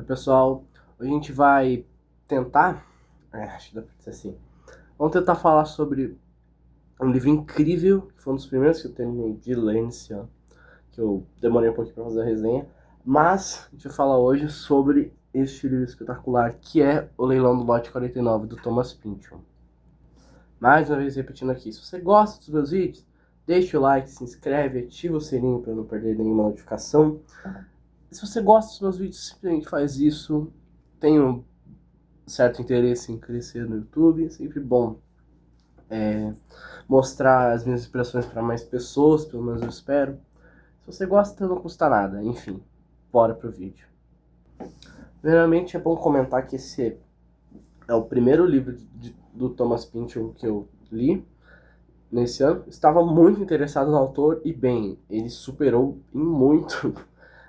Oi, pessoal, hoje a gente vai tentar, acho que dá pra dizer assim, vamos tentar falar sobre um livro incrível, que foi um dos primeiros que eu terminei de ler nesse ano, que eu demorei um pouquinho pra fazer a resenha, mas a gente vai falar hoje sobre este livro espetacular, que é O Leilão do Lote 49, do Thomas Pynchon. Mais uma vez repetindo aqui, se você gosta dos meus vídeos, deixa o like, se inscreve, ativa o sininho para não perder nenhuma notificação. Se você gosta dos meus vídeos, simplesmente faz isso. Tenho certo interesse em crescer no YouTube, é sempre bom mostrar as minhas inspirações para mais pessoas, pelo menos eu espero. Se você gosta, não custa nada. Enfim, bora pro vídeo. Primeiramente, é bom comentar que esse é o primeiro livro do Thomas Pynchon que eu li nesse ano. Estava muito interessado no autor e, bem, ele superou em muito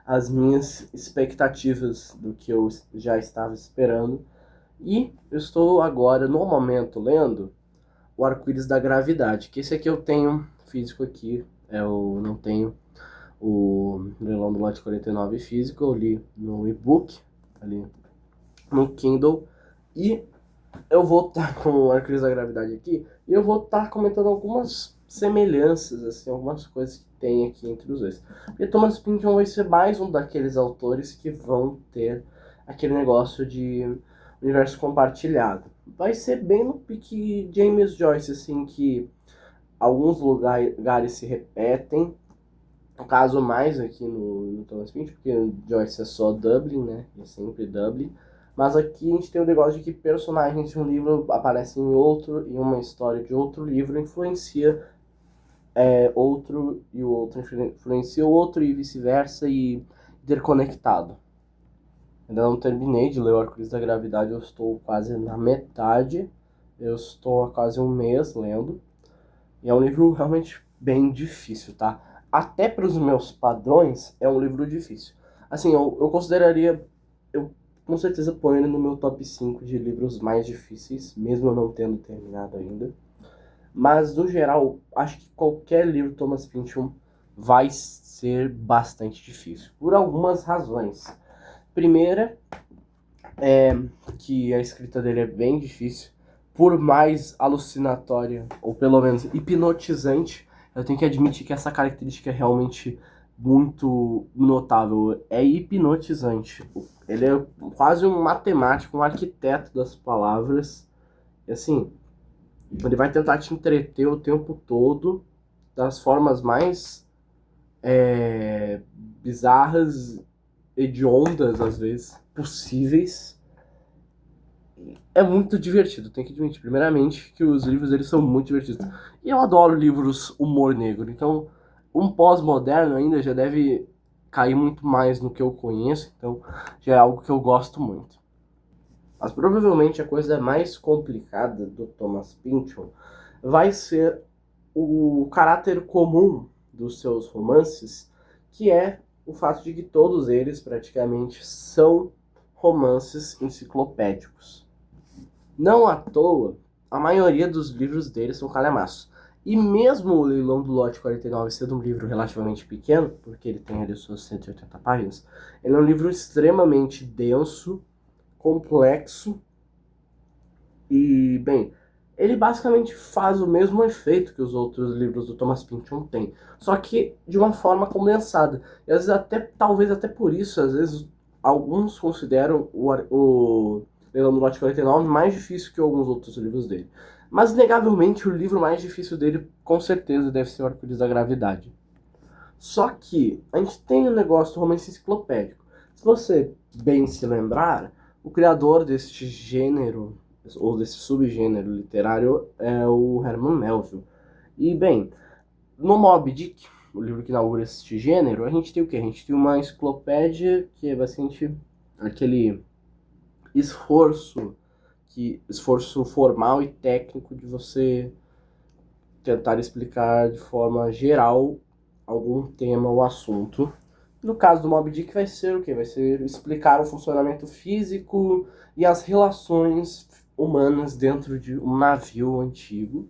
as minhas expectativas do que eu já estava esperando. E eu estou agora, no momento, lendo o Arco-Íris da Gravidade, que esse aqui eu tenho físico aqui, eu não tenho o Leilão do Lote 49 físico, eu li no e-book, ali no Kindle, e eu vou estar com o Arco-Íris da Gravidade aqui, e eu vou estar comentando algumas semelhanças, assim, algumas coisas que tem aqui entre os dois. Porque Thomas Pynchon vai ser mais um daqueles autores que vão ter aquele negócio de universo compartilhado. Vai ser bem no pique James Joyce, assim, que alguns lugares se repetem. No caso, mais aqui no Thomas Pynchon, porque Joyce é só Dublin, né? É sempre Dublin. Mas aqui a gente tem o negócio de que personagens de um livro aparecem em outro, e uma história de outro livro influencia outro, e o outro influencia o outro, e vice-versa, e interconectado. Ainda não terminei de ler o Arco-Íris da Gravidade, eu estou quase na metade. Eu estou há quase um mês lendo. E é um livro realmente bem difícil, tá? Até para os meus padrões, é um livro difícil. Assim, eu consideraria... Eu com certeza ponho ele no meu top 5 de livros mais difíceis, mesmo eu não tendo terminado ainda. Mas, no geral, acho que qualquer livro Thomas Pynchon vai ser bastante difícil. Por algumas razões. Primeira, que a escrita dele é bem difícil, por mais alucinatória, ou pelo menos hipnotizante, eu tenho que admitir que essa característica é realmente muito notável. É hipnotizante. Ele é quase um matemático, um arquiteto das palavras. E assim, ele vai tentar te entreter o tempo todo, das formas mais bizarras, hediondas, às vezes, possíveis. É muito divertido, tenho que admitir. Primeiramente, que os livros deles são muito divertidos. E eu adoro livros humor negro, então um pós-moderno ainda já deve cair muito mais no que eu conheço, então já é algo que eu gosto muito. Mas provavelmente a coisa mais complicada do Thomas Pynchon vai ser o caráter comum dos seus romances, que é o fato de que todos eles praticamente são romances enciclopédicos. Não à toa, a maioria dos livros dele são calhamaços. E mesmo o Leilão do Lote 49 sendo um livro relativamente pequeno, porque ele tem ali suas 180 páginas, ele é um livro extremamente denso, complexo e, bem, ele basicamente faz o mesmo efeito que os outros livros do Thomas Pynchon têm, só que de uma forma condensada. E às vezes até, talvez até por isso, às vezes alguns consideram o Leilão do Lote 49 mais difícil que alguns outros livros dele. Mas, inegavelmente, o livro mais difícil dele, com certeza, deve ser o Arco-Íris da Gravidade. Só que a gente tem um negócio do romance enciclopédico. Se você bem se lembrar, o criador deste gênero, ou desse subgênero literário, é o Herman Melville. E, bem, no Moby Dick, o livro que inaugura este gênero, a gente tem o quê? A gente tem uma enciclopédia que é bastante aquele esforço formal e técnico de você tentar explicar de forma geral algum tema ou assunto. No caso do Moby Dick vai ser o quê? Vai ser explicar o funcionamento físico e as relações humanas dentro de um navio antigo.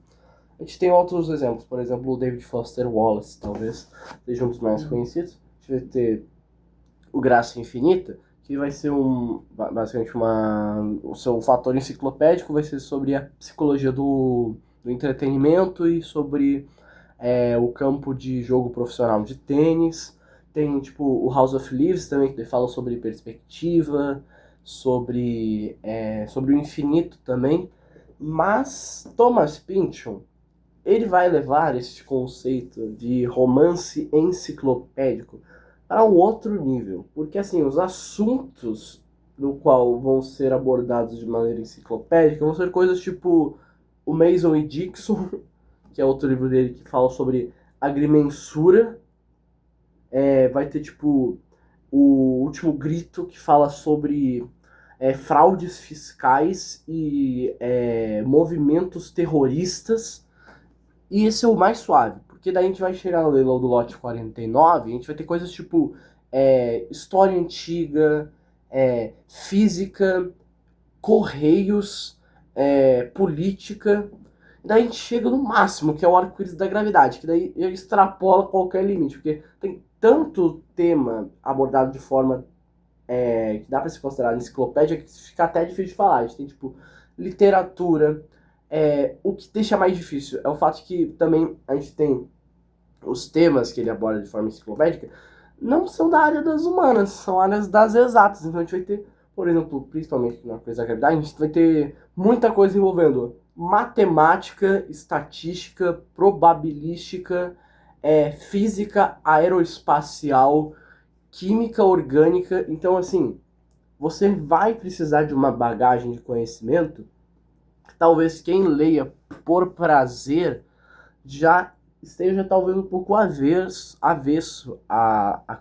A gente tem outros exemplos, por exemplo, o David Foster Wallace, talvez seja um dos mais conhecidos. A gente vai ter o Graça Infinita, que vai ser basicamente o seu fator enciclopédico vai ser sobre a psicologia do entretenimento e sobre o campo de jogo profissional de tênis. Tem tipo o House of Leaves também, que fala sobre perspectiva, sobre o infinito também. Mas Thomas Pynchon, ele vai levar esse conceito de romance enciclopédico para um outro nível, porque assim, os assuntos no qual vão ser abordados de maneira enciclopédica vão ser coisas tipo o Mason e Dixon, que é outro livro dele que fala sobre agrimensura. Vai ter tipo o Último Grito, que fala sobre fraudes fiscais e movimentos terroristas. E esse é o mais suave, porque daí a gente vai chegar no leilão do lote 49, a gente vai ter coisas tipo história antiga, física, correios, política. E daí a gente chega no máximo, que é o arco-íris da gravidade, que daí extrapola qualquer limite, porque tem tanto tema abordado de forma que dá para se considerar enciclopédia, que fica até difícil de falar. A gente tem, tipo, literatura. O que deixa mais difícil é o fato que também a gente tem os temas que ele aborda de forma enciclopédica, não são da área das humanas, são áreas das exatas. Então a gente vai ter, por exemplo, principalmente na coisa da gravidade, a gente vai ter muita coisa envolvendo matemática, estatística, probabilística, física aeroespacial, química orgânica. Então, assim, você vai precisar de uma bagagem de conhecimento que talvez quem leia por prazer já esteja talvez um pouco avesso a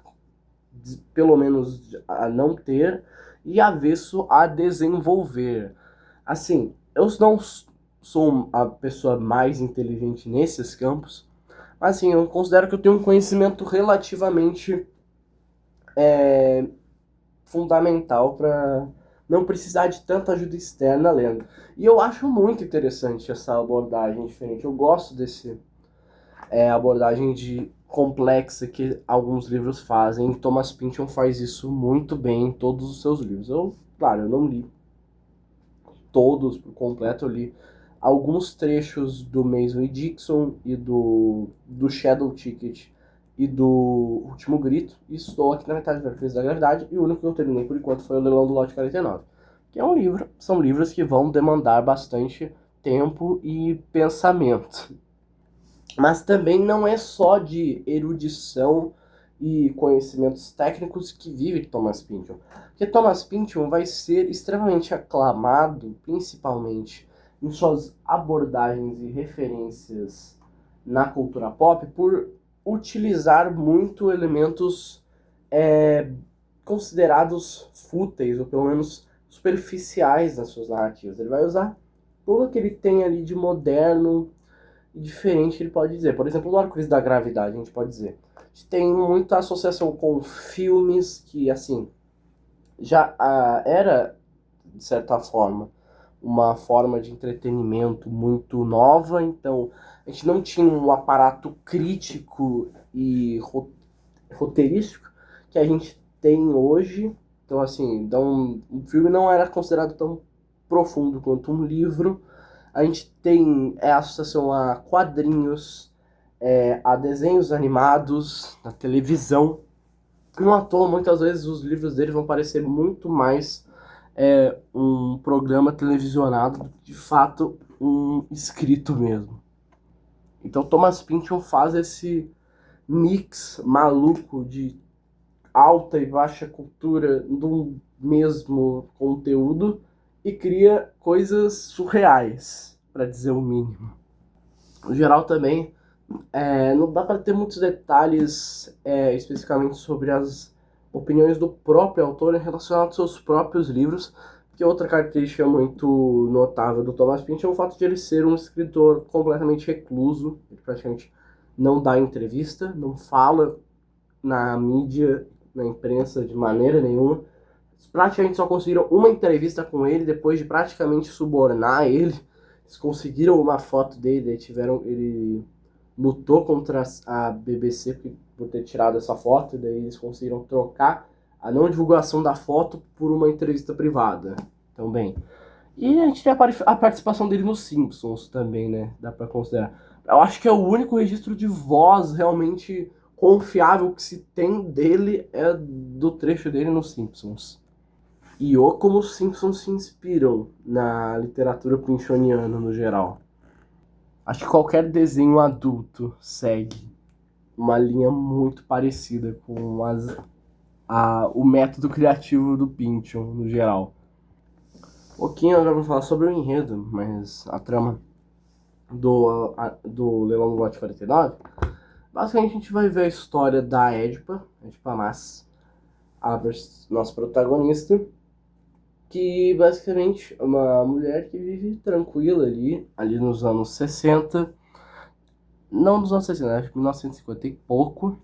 pelo menos a não ter, e avesso a desenvolver. Assim, eu não sou a pessoa mais inteligente nesses campos, mas assim, eu considero que eu tenho um conhecimento relativamente fundamental para não precisar de tanta ajuda externa lendo. E eu acho muito interessante essa abordagem diferente. Eu gosto desse abordagem de complexa que alguns livros fazem. Thomas Pynchon faz isso muito bem em todos os seus livros. Claro, eu não li todos por completo, eu li alguns trechos do Mason e Dixon e do Shadow Ticket e do Último Grito, e estou aqui na metade da Crise da Gravidade, e o único que eu terminei por enquanto foi o Leilão do Lote 49, que é um livro, são livros que vão demandar bastante tempo e pensamento. Mas também não é só de erudição e conhecimentos técnicos que vive Thomas Pynchon. Porque Thomas Pynchon vai ser extremamente aclamado, principalmente em suas abordagens e referências na cultura pop, por utilizar muito elementos considerados fúteis, ou pelo menos superficiais nas suas narrativas. Ele vai usar tudo que ele tem ali de moderno e diferente, ele pode dizer. Por exemplo, no Arco-Íris da Gravidade, a gente pode dizer. A gente tem muita associação com filmes que, assim, já era, de certa forma, uma forma de entretenimento muito nova, então a gente não tinha um aparato crítico e roteirístico que a gente tem hoje. Então, assim, um filme não era considerado tão profundo quanto um livro. A gente tem associação a quadrinhos, a desenhos animados, na televisão. Não à toa, muitas vezes os livros dele vão parecer muito mais um programa televisionado do que de fato um escrito mesmo. Então Thomas Pynchon faz esse mix maluco de alta e baixa cultura do mesmo conteúdo e cria coisas surreais, para dizer o mínimo. No geral também, não dá para ter muitos detalhes especificamente sobre as opiniões do próprio autor em relação aos seus próprios livros, porque outra característica muito notável do Thomas Pynchon é o fato de ele ser um escritor completamente recluso. Ele praticamente não dá entrevista, não fala na mídia, na imprensa de maneira nenhuma. Praticamente só conseguiram uma entrevista com ele depois de praticamente subornar ele. Eles conseguiram uma foto dele, ele lutou contra a BBC por ter tirado essa foto, e daí eles conseguiram trocar a não divulgação da foto por uma entrevista privada também. E a gente tem a participação dele nos Simpsons também, né? Dá pra considerar. Eu acho que é o único registro de voz realmente confiável que se tem dele é do trecho dele nos Simpsons. E ou como os Simpsons se inspiram na literatura pinchoniana no geral. Acho que qualquer desenho adulto segue uma linha muito parecida com o método criativo do Pynchon no geral. Um pouquinho eu já vou falar sobre o enredo, mas a trama do Leilão do Lote 49, basicamente a gente vai ver a história da Edipa Mas, a nossa protagonista, que basicamente é uma mulher que vive tranquila ali nos anos 60, não nos anos 60, acho que 1950 e pouco,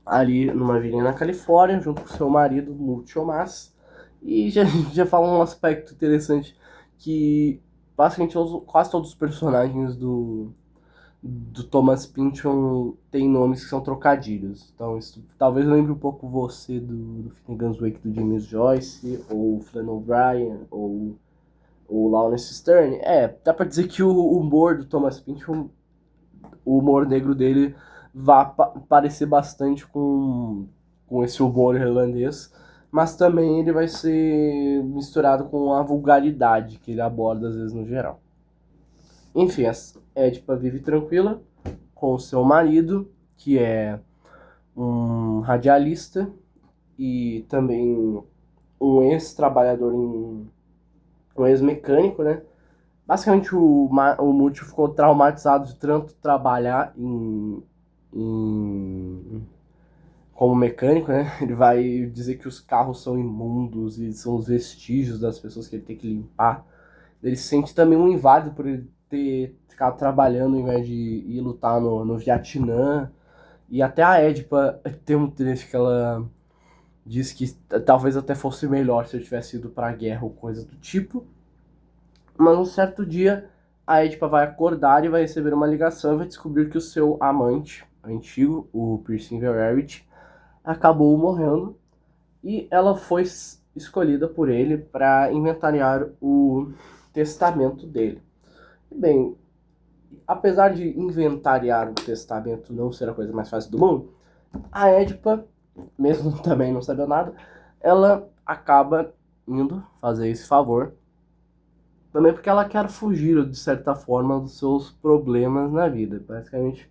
ali numa vilinha na Califórnia, junto com seu marido, Mucho Mas. E já fala um aspecto interessante que basicamente quase todos os personagens do Thomas Pynchon têm nomes que são trocadilhos. Então isso talvez lembre um pouco você do Finnegan's Wake do James Joyce, ou Flann O'Brien, ou o Lawrence Sterne. Dá pra dizer que o humor do Thomas Pynchon, o humor negro dele vai parecer bastante com esse humor irlandês, mas também ele vai ser misturado com a vulgaridade que ele aborda às vezes no geral. Enfim, a Edipa vive tranquila com o seu marido, que é um radialista e também um ex-trabalhador um ex-mecânico, né? Basicamente o Múcio ficou traumatizado de tanto trabalhar como mecânico, né? Ele vai dizer que os carros são imundos e são os vestígios das pessoas que ele tem que limpar. Ele se sente também um inválido por ele ter ficado trabalhando ao invés de ir lutar no Vietnã. E até a Edipa tem um trecho que ela diz que talvez até fosse melhor se eu tivesse ido pra guerra ou coisa do tipo. Mas um certo dia a Edipa vai acordar e vai receber uma ligação e vai descobrir que o seu amante antigo, o Piercing Verity, acabou morrendo e ela foi escolhida por ele para inventariar o testamento dele. Bem, apesar de inventariar o testamento não ser a coisa mais fácil do mundo, a Edipa, mesmo também não sabendo nada, ela acaba indo fazer esse favor, também porque ela quer fugir, de certa forma, dos seus problemas na vida. Basicamente,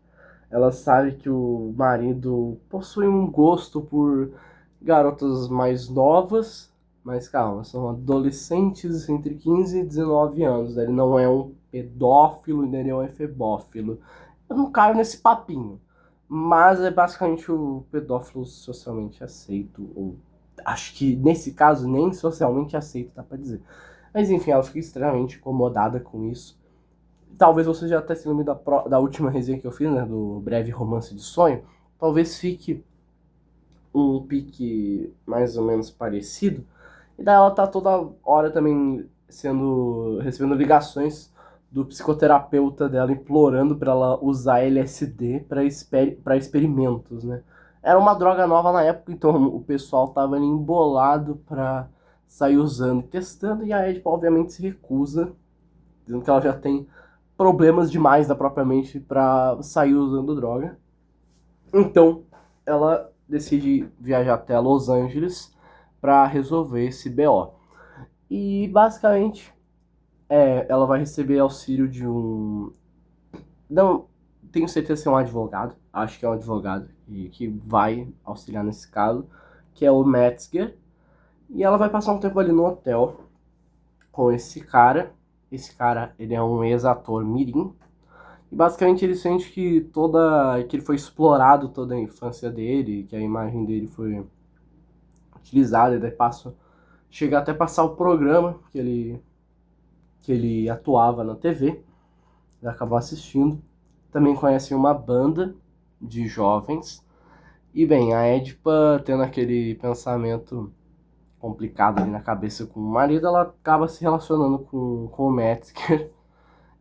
ela sabe que o marido possui um gosto por garotas mais novas, mas calma, são adolescentes entre 15 e 19 anos. Ele não é um pedófilo e nem é um efebófilo. Eu não caio nesse papinho. Mas é basicamente o pedófilo socialmente aceito. Ou acho que nesse caso nem socialmente aceito, dá pra dizer. Mas enfim, ela fica extremamente incomodada com isso. Talvez você já até se lembre da última resenha que eu fiz, né? Do Breve Romance de Sonho. Talvez fique um pique mais ou menos parecido. E daí ela tá toda hora também recebendo ligações do psicoterapeuta dela implorando para ela usar LSD para experimentos, né? Era uma droga nova na época, então o pessoal tava embolado para sair usando e testando, e a Edipa obviamente se recusa, dizendo que ela já tem problemas demais da própria mente para sair usando droga. Então, ela decide viajar até Los Angeles para resolver esse BO. E basicamente, ela vai receber auxílio de um. Não tenho certeza se é um advogado, acho que é um advogado que vai auxiliar nesse caso, que é o Metzger. E ela vai passar um tempo ali no hotel com esse cara. Esse cara, ele é um ex-ator mirim. E basicamente ele sente que que ele foi explorado toda a infância dele, que a imagem dele foi utilizada, e daí chega até passar o programa que ele atuava na TV, ele acabou assistindo. Também conhece uma banda de jovens. E bem, a Edipa, tendo aquele pensamento complicado ali na cabeça com o marido, ela acaba se relacionando com o Metzger.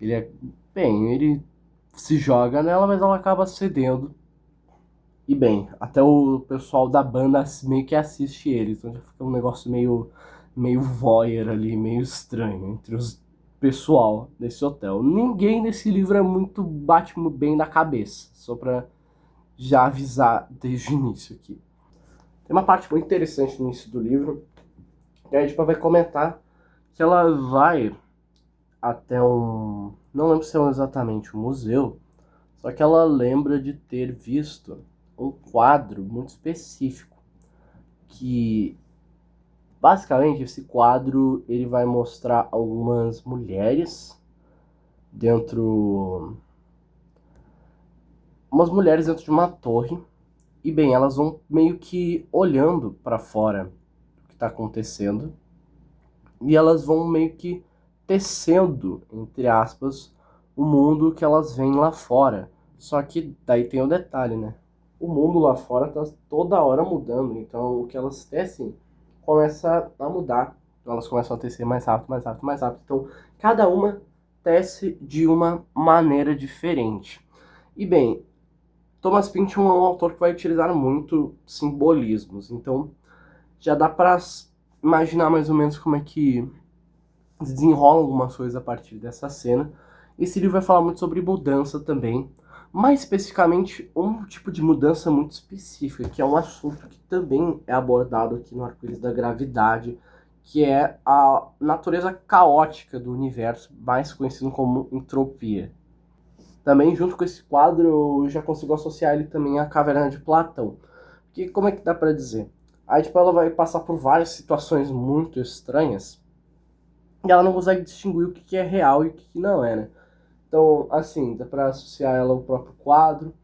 Ele se joga nela, mas ela acaba cedendo E bem, até o pessoal da banda meio que assiste ele, então já fica um negócio meio voyeur ali, meio estranho entre os pessoal desse hotel. Ninguém nesse livro é muito bate muito bem da cabeça, só pra já avisar desde o início aqui. Tem uma parte muito interessante no início do livro, que a gente vai comentar que ela vai até um... não lembro se é exatamente um museu, só que ela lembra de ter visto um quadro muito específico, que basicamente esse quadro ele vai mostrar algumas mulheres dentro... umas mulheres dentro de uma torre, e bem, elas vão meio que olhando para fora o que está acontecendo, e elas vão meio que tecendo, entre aspas, o mundo que elas veem lá fora. Só que daí tem o detalhe, né? O mundo lá fora tá toda hora mudando, então o que elas tecem começa a mudar. Então elas começam a tecer mais rápido, mais rápido, mais rápido. Então cada uma tece de uma maneira diferente. E bem, Thomas Pynchon é um autor que vai utilizar muito simbolismos, então já dá para imaginar mais ou menos como é que desenrolam algumas coisas a partir dessa cena. Esse livro vai falar muito sobre mudança também, mais especificamente um tipo de mudança muito específica, que é um assunto que também é abordado aqui no Arco-Íris da Gravidade, que é a natureza caótica do universo, mais conhecido como entropia. Também, junto com esse quadro, eu já consigo associar ele também à Caverna de Platão. Que como é que dá para dizer? Aí, tipo, ela vai passar por várias situações muito estranhas, e ela não consegue distinguir o que é real e o que não é, né? Então, assim, dá pra associar ela ao próprio quadro,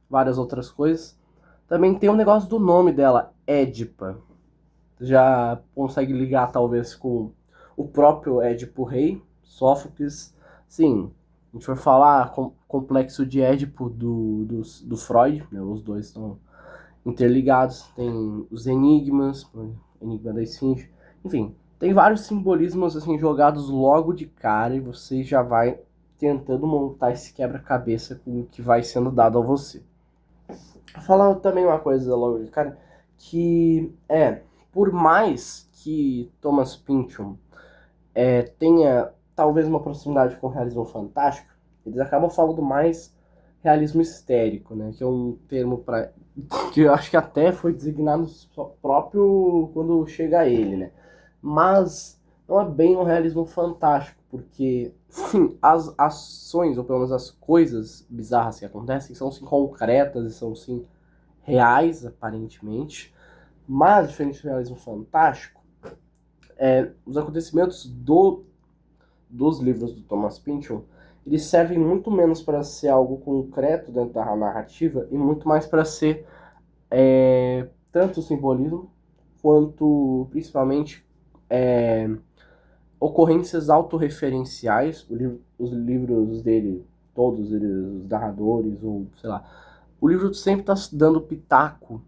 várias outras coisas. Também tem um negócio do nome dela, Édipa. Já consegue ligar, talvez, com o próprio Édipo Rei, Sófocles. Sim, a gente vai falar complexo de Édipo do Freud, né? Os dois estão interligados. Tem os enigmas, Enigma da Esfinge, enfim, tem vários simbolismos assim jogados logo de cara e você já vai tentando montar esse quebra-cabeça com o que vai sendo dado a você. Falando também uma coisa logo de cara, que por mais que Thomas Pynchon tenha talvez uma proximidade com o realismo fantástico, eles acabam falando mais realismo histérico, né? Que é um termo para que eu acho que até foi designado próprio quando chega a ele, né? Mas não é bem um realismo fantástico, porque sim, as ações, ou pelo menos as coisas bizarras que acontecem, são sim concretas e são sim reais, aparentemente, mas diferente do realismo fantástico, os acontecimentos dos livros do Thomas Pynchon, eles servem muito menos para ser algo concreto dentro da narrativa e muito mais para ser tanto simbolismo quanto principalmente ocorrências autorreferenciais. Os livros dele, todos eles, os narradores, ou sei lá, o livro sempre está dando pitaco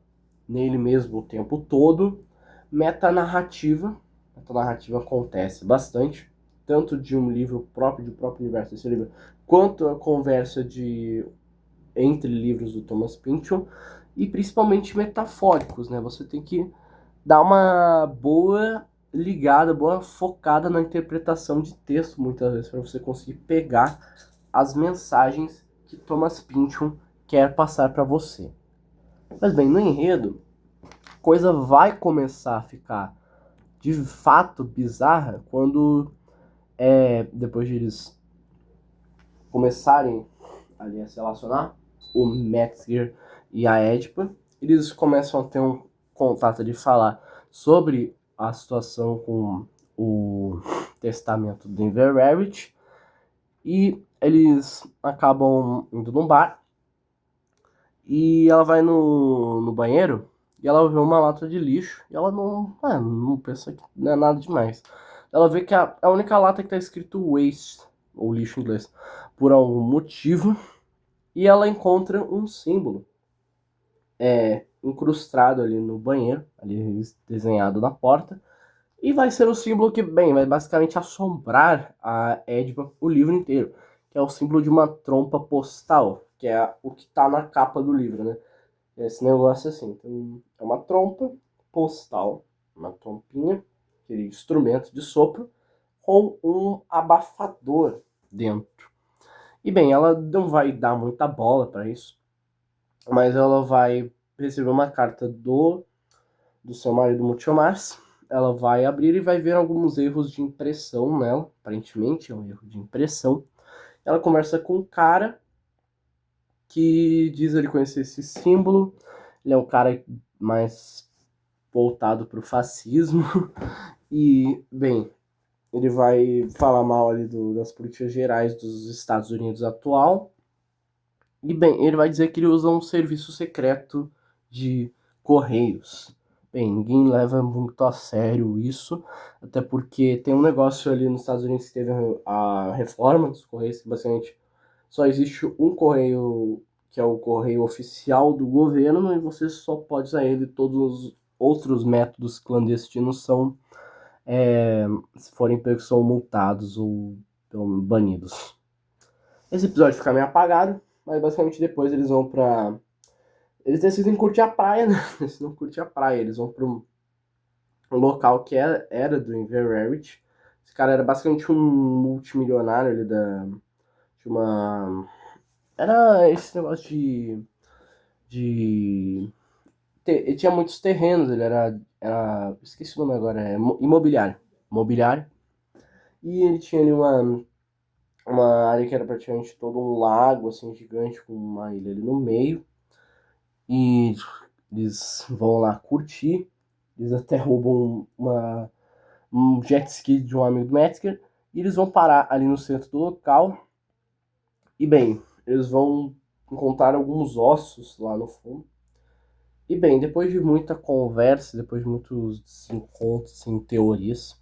nele mesmo o tempo todo. Metanarrativa acontece bastante, tanto de um livro próprio, do próprio universo desse livro, quanto a conversa entre livros do Thomas Pynchon, e principalmente metafóricos, né? Você tem que dar uma boa ligada, boa focada na interpretação de texto, muitas vezes, para você conseguir pegar as mensagens que Thomas Pynchon quer passar para você. Mas bem, no enredo, a coisa vai começar a ficar de fato bizarra quando, depois de eles começarem ali a se relacionar, o Metzger e a Édipa, eles começam a ter um contato de falar sobre a situação com o testamento do Inverarity, e eles acabam indo num bar, e ela vai no banheiro e ela vê uma lata de lixo e ela não pensa que não é nada demais. Ela vê que a única lata que tá escrito waste, ou lixo em inglês, por algum motivo, e ela encontra um símbolo incrustado ali no banheiro, ali desenhado na porta, e vai ser o símbolo que, bem, vai basicamente assombrar a Edipa o livro inteiro, que é o símbolo de uma trompa postal, que é o que está na capa do livro, né? Esse negócio assim, então, é uma trompa postal, uma trompinha, aquele instrumento de sopro, com um abafador dentro. E bem, ela não vai dar muita bola para isso, mas ela vai receber uma carta do seu marido Multiomars. Ela vai abrir e vai ver alguns erros de impressão nela, aparentemente é um erro de impressão. Ela conversa com um cara que diz ele conhecer esse símbolo. Ele é um cara mais voltado para o fascismo. E, bem, ele vai falar mal ali das políticas gerais dos Estados Unidos atual. E, bem, ele vai dizer que ele usa um serviço secreto de correios. Bem, ninguém leva muito a sério isso, até porque tem um negócio ali nos Estados Unidos que teve a reforma dos correios, que basicamente só existe um correio que é o correio oficial do governo e você só pode usar ele. Todos os outros métodos clandestinos são, se forem pegos, são multados ou banidos. Esse episódio fica meio apagado, mas basicamente depois eles vão pra... Eles decidem curtir a praia, né? Eles não curtem a praia, eles vão pra um local que era do Inverarity. Esse cara era basicamente um multimilionário ali de uma... Era esse negócio de... Ele tinha muitos terrenos, ele era... Esqueci o nome agora, é imobiliário. Imobiliário. E ele tinha ali uma área que era praticamente todo um lago, assim, gigante, com uma ilha ali no meio. E eles vão lá curtir. Eles até roubam um jet ski de um amigo do Metzger. E eles vão parar ali no centro do local. E bem, eles vão encontrar alguns ossos lá no fundo. E bem, depois de muita conversa, depois de muitos encontros em teorias,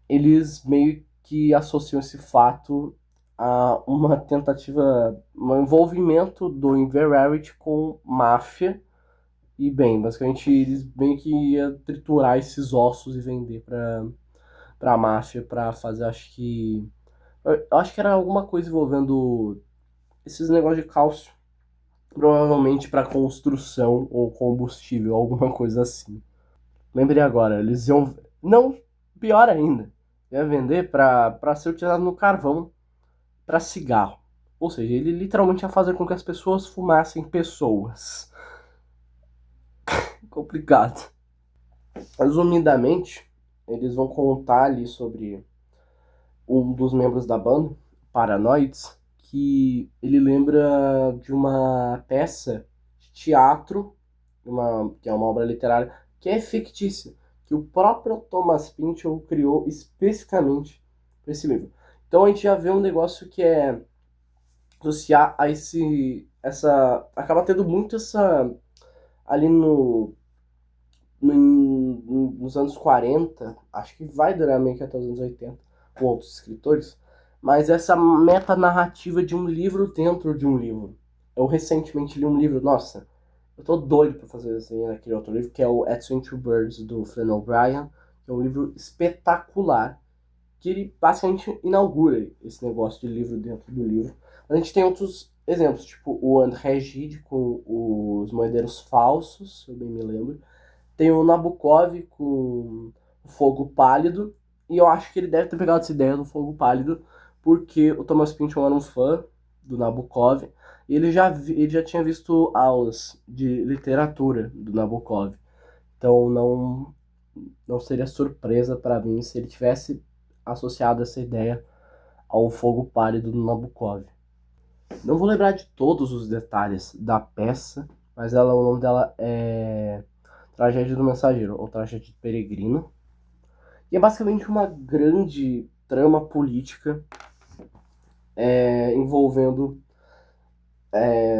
eles meio que associam esse fato a uma tentativa, um envolvimento do Inverarity com máfia. E bem, basicamente eles meio que iam triturar esses ossos e vender pra máfia pra fazer, acho que... Eu acho que era alguma coisa envolvendo esses negócios de cálcio. Provavelmente para construção ou combustível, alguma coisa assim. Lembrei agora, eles iam... Não, pior ainda. Ia vender pra ser utilizado no carvão, pra cigarro. Ou seja, ele literalmente ia fazer com que as pessoas fumassem pessoas. Complicado. Resumidamente, eles vão contar ali sobre um dos membros da banda, Paranoids, que ele lembra de uma peça de teatro, que é uma obra literária, que é fictícia, que o próprio Thomas Pynchon criou especificamente para esse livro. Então a gente já vê um negócio que é associar a acaba tendo muito essa ali nos anos 40, acho que vai durar meio que até os anos 80, com outros escritores, mas essa metanarrativa de um livro dentro de um livro. Eu recentemente li um livro, nossa, eu tô doido pra fazer assim naquele outro livro, que é o At Two Birds, do Flann O'Brien, que é um livro espetacular, que ele basicamente inaugura esse negócio de livro dentro do livro. A gente tem outros exemplos, tipo o André Gide com os Moedeiros Falsos, se eu bem me lembro. Tem o Nabokov com o Fogo Pálido, e eu acho que ele deve ter pegado essa ideia do Fogo Pálido, porque o Thomas Pynchon era um fã do Nabokov, e ele já tinha visto aulas de literatura do Nabokov. Então não seria surpresa para mim se ele tivesse associado essa ideia ao Fogo Pálido do Nabokov. Não vou lembrar de todos os detalhes da peça, mas o nome dela é Tragédia do Mensageiro, ou Tragédia do Peregrino. E é basicamente uma grande trama política envolvendo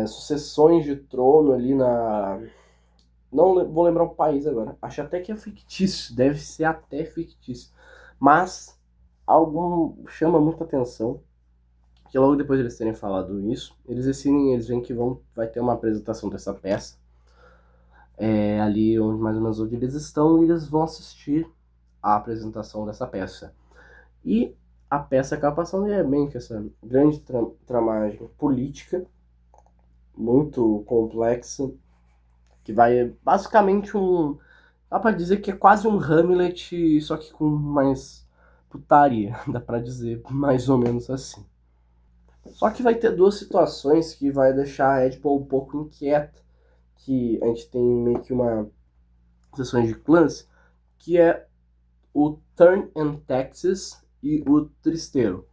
sucessões de trono ali na... Não vou lembrar o país agora. Acho até que é fictício, deve ser até fictício. Mas algo chama muita atenção, que logo depois de eles terem falado isso, eles decidem, eles veem que vai ter uma apresentação dessa peça, ali onde mais ou menos onde eles estão, e eles vão assistir a apresentação dessa peça. E a peça acaba passando bem que essa grande tramagem política, muito complexa, que vai basicamente um... Dá pra dizer que é quase um Hamlet, só que com mais putaria, dá pra dizer mais ou menos assim. Só que vai ter duas situações que vai deixar a Edipo um pouco inquieta, que a gente tem meio que uma sessão de clãs, que é o Turn and Taxes e o Tristeiro.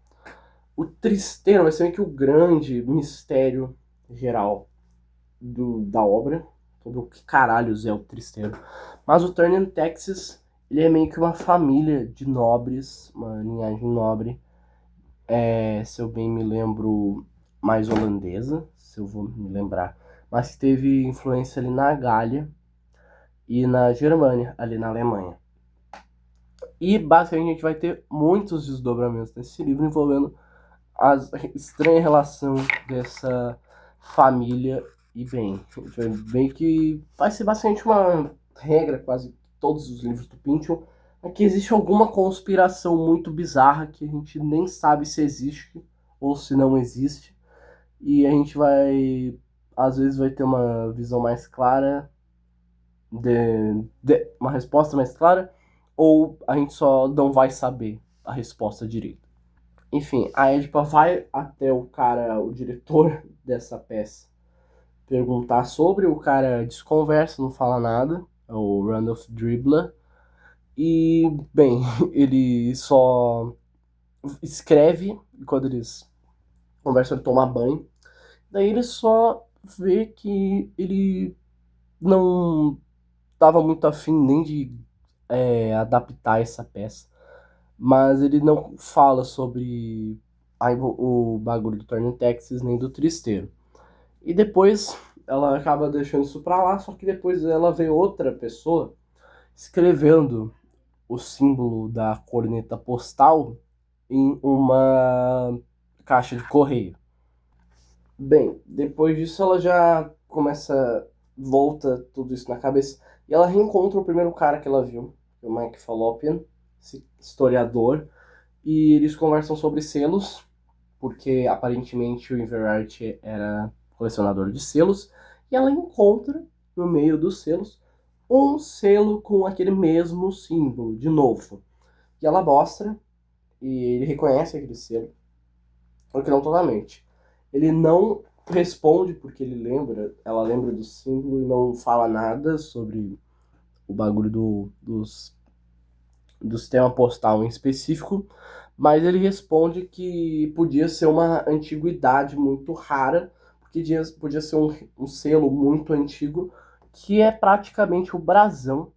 O Tristeiro vai ser meio que o grande mistério geral da obra, sobre o que caralhos é o Tristeiro. Mas o Turn and Taxes, ele é meio que uma família de nobres, uma linhagem nobre, se eu bem me lembro, mais holandesa, se eu vou me lembrar, mas que teve influência ali na Gália e na Germânia, ali na Alemanha. E basicamente a gente vai ter muitos desdobramentos nesse livro envolvendo a estranha relação dessa família e bem. Bem que vai ser basicamente uma regra, quase todos os livros do Pynchon, é que existe alguma conspiração muito bizarra que a gente nem sabe se existe ou se não existe. E a gente vai, às vezes, vai ter uma visão mais clara, uma resposta mais clara, ou a gente só não vai saber a resposta direito. Enfim, a Edipa vai até o cara, o diretor dessa peça, perguntar sobre, o cara desconversa, não fala nada, é o Randolph Dribbler, e, bem, ele só escreve, e quando eles conversam, ele toma banho, daí ele só vê que ele não estava muito afim nem de adaptar essa peça, mas ele não fala sobre o bagulho do Turning Texas nem do Tristeiro. E depois ela acaba deixando isso pra lá, só que depois ela vê outra pessoa escrevendo o símbolo da corneta postal em uma caixa de correio. Bem, depois disso ela já volta tudo isso na cabeça, e ela reencontra o primeiro cara que ela viu, o Mike Fallopian, esse historiador, e eles conversam sobre selos, porque aparentemente o Inverarity era colecionador de selos, e ela encontra no meio dos selos um selo com aquele mesmo símbolo, de novo. E ela mostra, e ele reconhece aquele selo, só que não totalmente. Ele não responde porque ela lembra do símbolo e não fala nada sobre o bagulho do sistema postal em específico, mas ele responde que podia ser uma antiguidade muito rara, porque podia ser um selo muito antigo, que é praticamente o brasão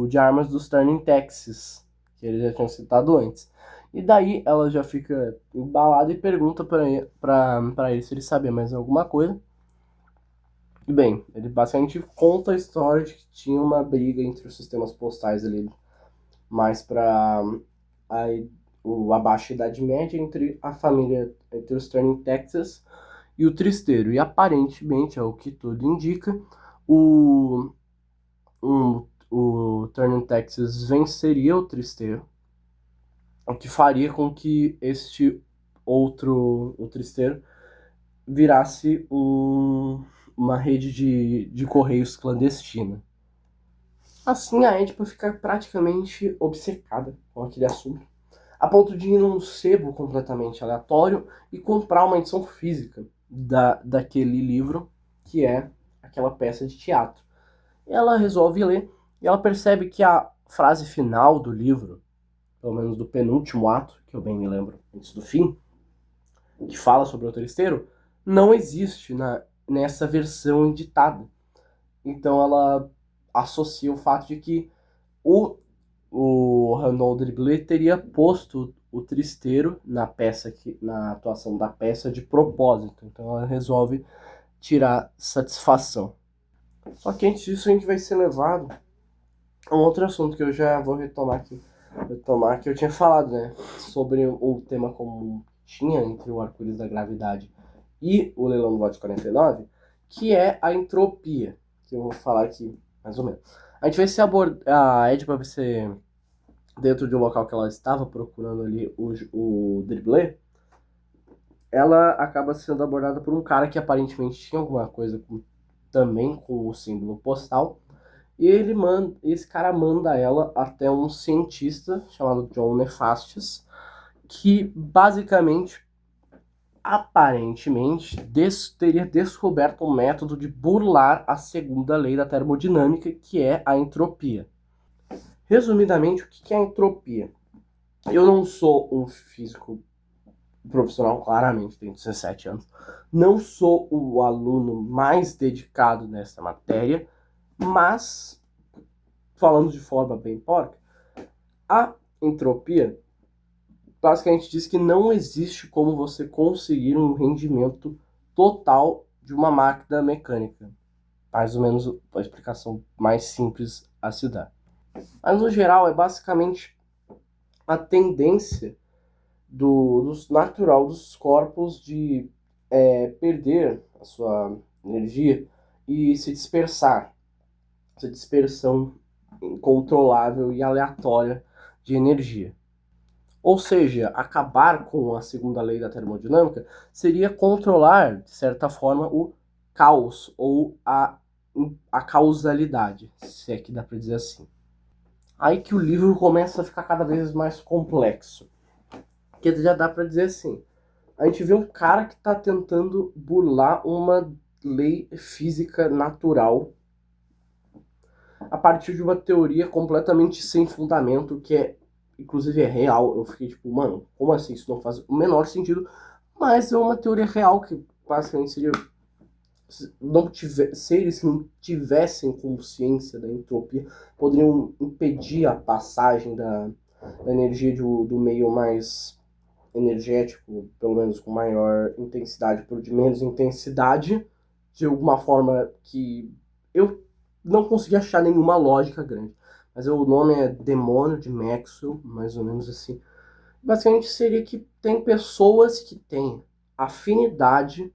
de armas dos Turning Texas, que eles já tinham citado antes. E daí ela já fica embalada e pergunta pra ele se ele sabia mais alguma coisa. E bem, ele basicamente conta a história de que tinha uma briga entre os sistemas postais ali, mais para a baixa Idade Média, entre a família, entre os Turning Texas e o Tristeiro. E aparentemente, é o que tudo indica, o Turning Texas venceria o Tristeiro, o que faria com que o Tristeiro, virasse uma rede de correios clandestina. Assim, a Edipa fica praticamente obcecada com aquele assunto, a ponto de ir num sebo completamente aleatório e comprar uma edição física daquele livro, que é aquela peça de teatro. E ela resolve ler, e ela percebe que a frase final do livro, pelo menos do penúltimo ato, que eu bem me lembro, antes do fim, que fala sobre o Tristeiro, não existe nessa versão editada. Então ela associa o fato de que o Randall Dribbler teria posto o Tristeiro na atuação da peça de propósito. Então ela resolve tirar satisfação. Só que antes disso a gente vai ser levado a um outro assunto que eu já vou retomar aqui. Que eu tinha falado, né? Sobre o tema comum que tinha entre o Arco-Íris da Gravidade e o Leilão do Lote 49, que é a entropia, que eu vou falar aqui mais ou menos. A gente vai ser a Edipa vai ser dentro de um local que ela estava procurando ali o Dribbler. Ela acaba sendo abordada por um cara que aparentemente tinha alguma coisa com também com o símbolo postal. E esse cara manda ela até um cientista chamado John Nefastes, que basicamente, aparentemente, teria descoberto um método de burlar a segunda lei da termodinâmica, que é a entropia. Resumidamente, o que é a entropia? Eu não sou um físico profissional, claramente, tenho 17 anos. Não sou o aluno mais dedicado nessa matéria, mas, falando de forma bem porca, a entropia basicamente diz que não existe como você conseguir um rendimento total de uma máquina mecânica. Mais ou menos a explicação mais simples a se dar. Mas, no geral, é basicamente a tendência natural dos corpos de perder a sua energia e se dispersar. Essa dispersão incontrolável e aleatória de energia. Ou seja, acabar com a segunda lei da termodinâmica seria controlar, de certa forma, o caos ou a causalidade, se é que dá para dizer assim. Aí que o livro começa a ficar cada vez mais complexo. Que já dá para dizer assim, a gente vê um cara que está tentando burlar uma lei física natural a partir de uma teoria completamente sem fundamento, que inclusive é real. Eu fiquei tipo, mano, como assim? Isso não faz o menor sentido, mas é uma teoria real que basicamente seria seres que não tivessem consciência da entropia poderiam impedir a passagem da energia do meio mais energético, pelo menos com maior intensidade, por de menos intensidade, de alguma forma que eu não consegui achar nenhuma lógica grande. Mas o nome é Demônio de Maxwell, mais ou menos assim. Basicamente seria que tem pessoas que têm afinidade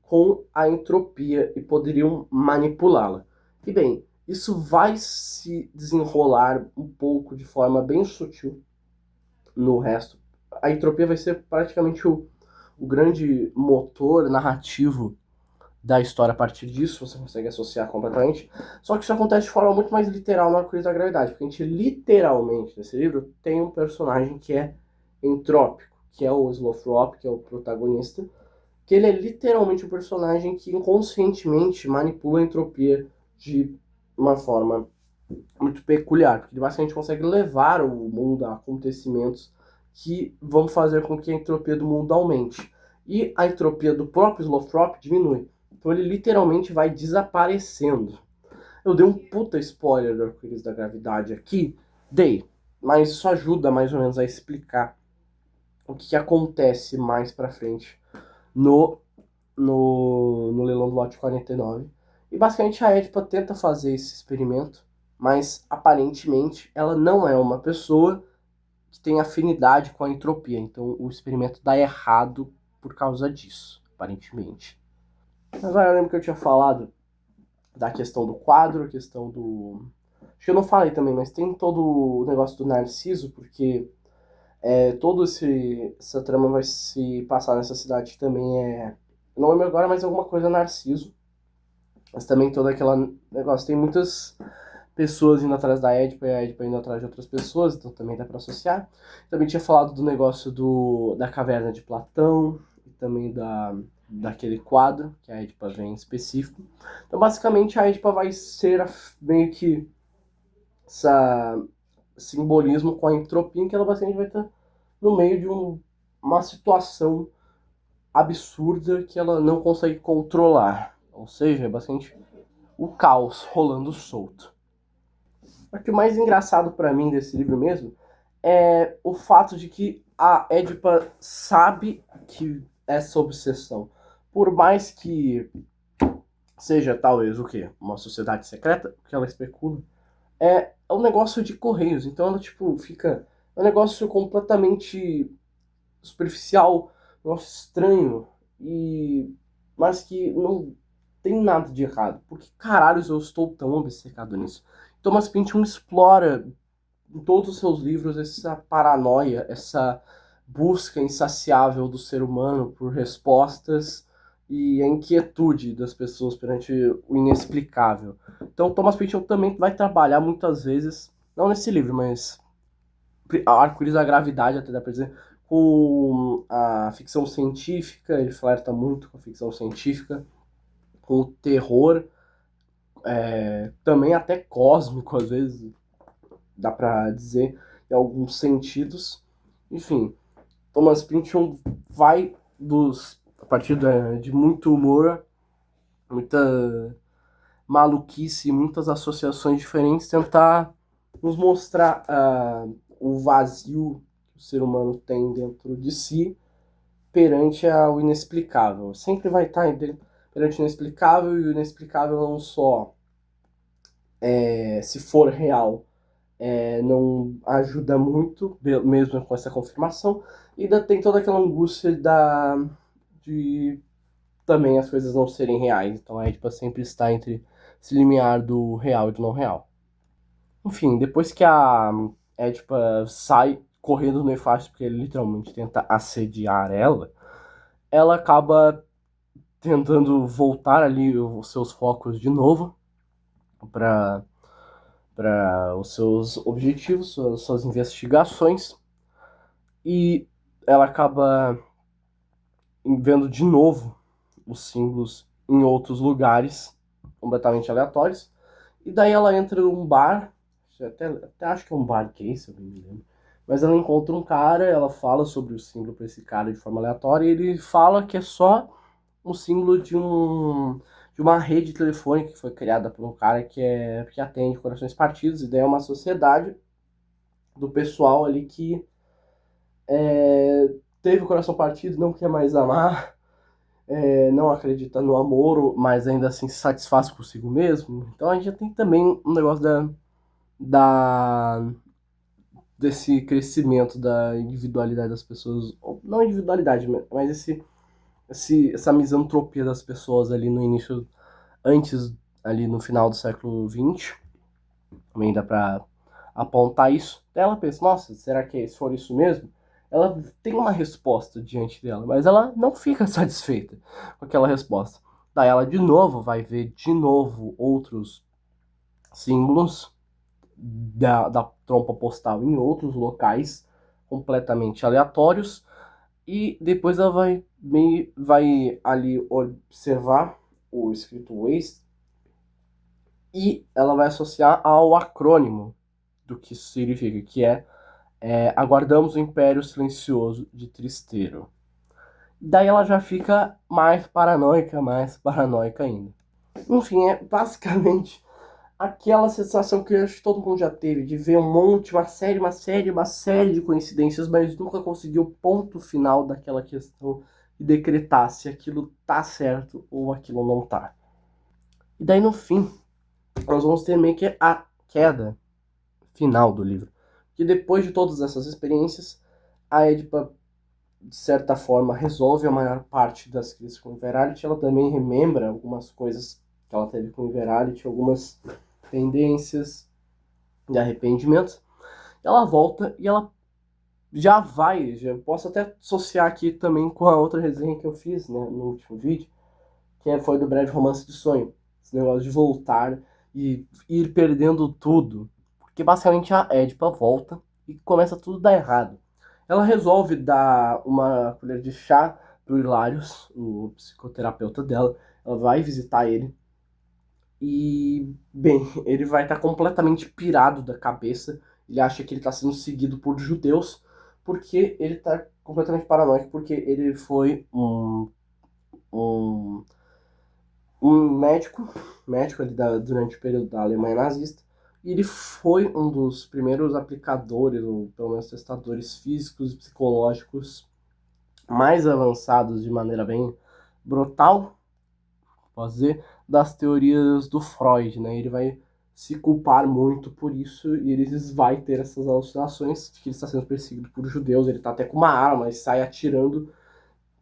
com a entropia e poderiam manipulá-la. E bem, isso vai se desenrolar um pouco de forma bem sutil no resto. A entropia vai ser praticamente o grande motor narrativo da história a partir disso, você consegue associar completamente. Só que isso acontece de forma muito mais literal no Arco-Íris da Gravidade, porque a gente literalmente, nesse livro, tem um personagem que é entrópico, que é o Slothrop, que é o protagonista, que ele é literalmente um personagem que inconscientemente manipula a entropia de uma forma muito peculiar, porque ele basicamente consegue levar o mundo a acontecimentos que vão fazer com que a entropia do mundo aumente. E a entropia do próprio Slothrop diminui. Então ele literalmente vai desaparecendo. Eu dei um puta spoiler do Arco-Íris da Gravidade aqui, dei, mas isso ajuda mais ou menos a explicar o que acontece mais pra frente no leilão do lote 49. E basicamente a Edipa tenta fazer esse experimento, mas aparentemente ela não é uma pessoa que tem afinidade com a entropia. Então o experimento dá errado por causa disso, aparentemente. Agora eu lembro que eu tinha falado da questão do quadro, a questão do... Acho que eu não falei também, mas tem todo o negócio do Narciso, porque todo essa trama vai se passar nessa cidade que também é... Não lembro agora, mas alguma coisa Narciso. Mas também todo aquele negócio. Tem muitas pessoas indo atrás da Edipa e a Edipa indo atrás de outras pessoas, então também dá pra associar. Também tinha falado do negócio da caverna de Platão e também daquele quadro que a Edipa vem em específico. Então basicamente a Edipa vai ser meio que essa simbolismo com a entropia, que ela basicamente vai estar no meio de uma situação absurda que ela não consegue controlar. Ou seja, é basicamente o caos rolando solto. O que o mais engraçado para mim desse livro mesmo é o fato de que a Edipa sabe que essa obsessão, por mais que seja talvez o quê? Uma sociedade secreta, que ela especula, é um negócio de correios. Então ela tipo fica é um negócio completamente superficial, um negócio estranho mas que não tem nada de errado. Por que caralhos eu estou tão obcecado nisso? Thomas Pynchon explora em todos os seus livros essa paranoia, essa busca insaciável do ser humano por respostas e a inquietude das pessoas perante o inexplicável. Então, Thomas Pynchon também vai trabalhar muitas vezes, não nesse livro, mas Arco-Íris da Gravidade, até dá pra dizer, com a ficção científica, ele flerta muito com a ficção científica, com o terror, também até cósmico, às vezes, dá pra dizer, em alguns sentidos. Enfim, Thomas Pynchon vai a partir de muito humor, muita maluquice, muitas associações diferentes, tentar nos mostrar o vazio que o ser humano tem dentro de si perante o inexplicável. Sempre vai estar perante o inexplicável, e o inexplicável não só se for real, não ajuda muito, mesmo com essa confirmação, e ainda tem toda aquela angústia de também as coisas não serem reais. Então a Edipa sempre está entre esse limiar do real e do não real. Enfim, depois que a Edipa sai correndo no Hefásto, porque ele literalmente tenta assediar ela, ela acaba tentando voltar ali os seus focos de novo para os seus objetivos, suas investigações, e ela acaba vendo de novo os símbolos em outros lugares completamente aleatórios, e daí ela entra num bar, até acho que é um bar gay, se eu não me lembro, mas ela encontra um cara, ela fala sobre o símbolo para esse cara de forma aleatória, e ele fala que é só um símbolo de uma rede telefônica que foi criada por um cara que atende corações partidos, e daí é uma sociedade do pessoal ali que teve o coração partido, não quer mais amar, não acredita no amor, mas ainda assim se satisfaz consigo mesmo. Então a gente já tem também um negócio da desse crescimento da individualidade das pessoas, ou não individualidade, mas essa misantropia das pessoas ali no início, antes, ali no final do século XX, também dá pra apontar isso. Daí ela pensa, nossa, será que se for isso mesmo? Ela tem uma resposta diante dela, mas ela não fica satisfeita com aquela resposta. Daí ela de novo vai ver de novo outros símbolos da trompa postal em outros locais completamente aleatórios, e depois ela vai ali observar o escrito Waste, e ela vai associar ao acrônimo do que isso significa, que aguardamos o Império Silencioso de Tristeiro. Daí ela já fica mais paranoica ainda. Enfim, é basicamente aquela sensação que eu acho que todo mundo já teve, de ver uma série de coincidências, mas nunca conseguiu o ponto final daquela questão e decretar se aquilo tá certo ou aquilo não tá. E daí no fim, nós vamos ter meio que a queda final do livro. Que depois de todas essas experiências, a Edipa, de certa forma, resolve a maior parte das crises com o Verality. Ela também remembra algumas coisas que ela teve com o Verality, algumas tendências de arrependimentos. Ela volta e ela já posso até associar aqui também com a outra resenha que eu fiz, né, no último vídeo, que foi do Breve Romance de Sonho. Esse negócio de voltar e ir perdendo tudo. Porque basicamente a Edipa volta e começa tudo a dar errado. Ela resolve dar uma colher de chá pro Hilarius, o psicoterapeuta dela. Ela vai visitar ele. E, bem, ele vai estar completamente pirado da cabeça. Ele acha que ele está sendo seguido por judeus, porque ele está completamente paranoico, porque ele foi um médico ali durante o período da Alemanha nazista, e ele foi um dos primeiros aplicadores, ou pelo menos testadores físicos e psicológicos mais avançados, de maneira bem brutal, posso dizer, das teorias do Freud, né? Ele vai se culpar muito por isso, e ele vai ter essas alucinações de que ele está sendo perseguido por judeus. Ele está até com uma arma e sai atirando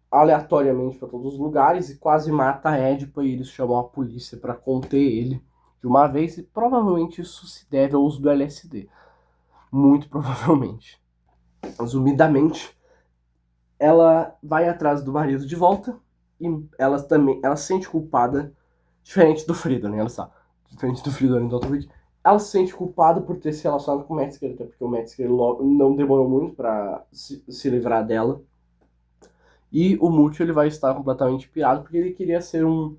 aleatoriamente para todos os lugares e quase mata a Edipa, e eles chamam a polícia para conter ele de uma vez, e provavelmente isso se deve ao uso do LSD. Muito provavelmente. Resumidamente, ela vai atrás do marido de volta, e ela se sente culpada, diferente do Friedel, né? Ela está diferente do Friedel do Autowig. Ela se sente culpada por ter se relacionado com o Metzger, até porque o Metzger não demorou muito para se livrar dela. E o Múcio ele vai estar completamente pirado porque ele queria ser um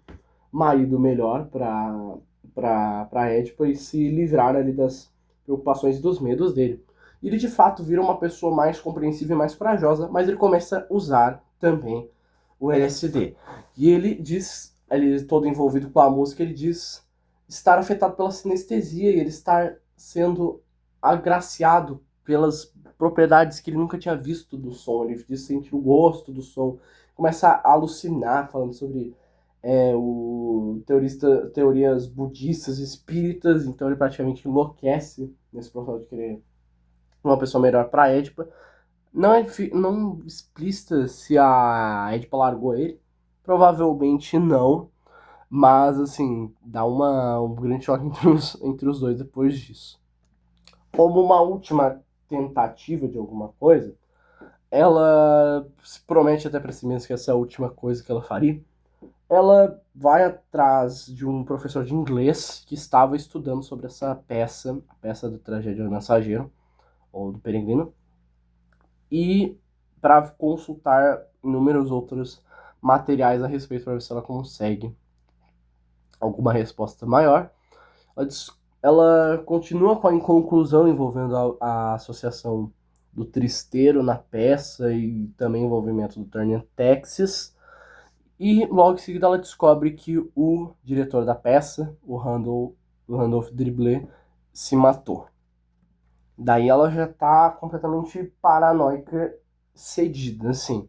marido melhor para Édipa e se livrar ali das preocupações e dos medos dele. E ele de fato vira uma pessoa mais compreensiva e mais corajosa, mas ele começa a usar também o LSD. E ele diz, ele todo envolvido com a música, ele diz estar afetado pela sinestesia e ele estar sendo agraciado pelas propriedades que ele nunca tinha visto do som. Ele diz sentir o gosto do som, começa a alucinar falando sobre teorias budistas, espíritas, então ele praticamente enlouquece nesse processo de querer uma pessoa melhor para Édipa. Não explícita se a Édipa largou ele, provavelmente não, mas assim, dá um grande choque entre os dois depois disso. Como uma última tentativa de alguma coisa, ela se promete até para si mesma que essa é a última coisa que ela faria. Ela vai atrás de um professor de inglês que estava estudando sobre essa peça, a peça da tragédia do mensageiro, ou do peregrino, e para consultar inúmeros outros materiais a respeito para ver se ela consegue alguma resposta maior. Ela continua com a inconclusão envolvendo a associação do Tristeiro na peça e também o envolvimento do Turner Texas. E logo em seguida ela descobre que o diretor da peça, o Randolph Driblet, se matou. Daí ela já tá completamente paranoica, cedida, assim.